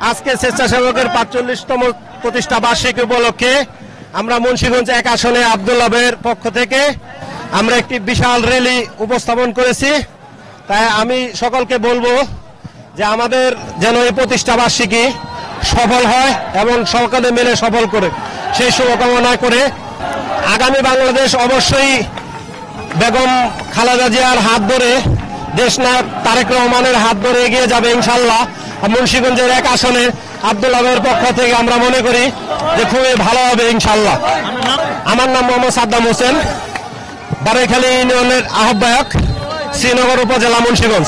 আজকে স্বেচ্ছাসেবকের ৪৫তম প্রতিষ্ঠা বার্ষিকী উপলক্ষে আমরা মুন্সিগঞ্জ ১ আসনে আব্দুল্লাহ ভাইয়ের পক্ষ থেকে আমরা একটি বিশাল র্যালি উপস্থাপন করেছি। তাই আমি সকলকে বলবো যে আমাদের যেন এই প্রতিষ্ঠা বার্ষিকী সফল হয় এবং সকলে মিলে সফল করে, সেই শুভকামনা করে আগামী বাংলাদেশ অবশ্যই বেগম খালেদা জিয়ার হাত ধরে, দেশনায়ক তারেক রহমানের হাত ধরে এগিয়ে যাবে ইনশাল্লাহ। মুন্সিগঞ্জের ১ আসনে আব্দুল্লাহ ভাইয়ের পক্ষ থেকে আমরা মনে করি যে খুবই ভালো হবে ইনশাল্লাহ। আমার নাম মোহাম্মদ সাদ্দাম হোসেন, বারাইখালী ইউনিয়নের আহ্বায়ক, শ্রীনগর উপজেলা, মুন্সিগঞ্জ।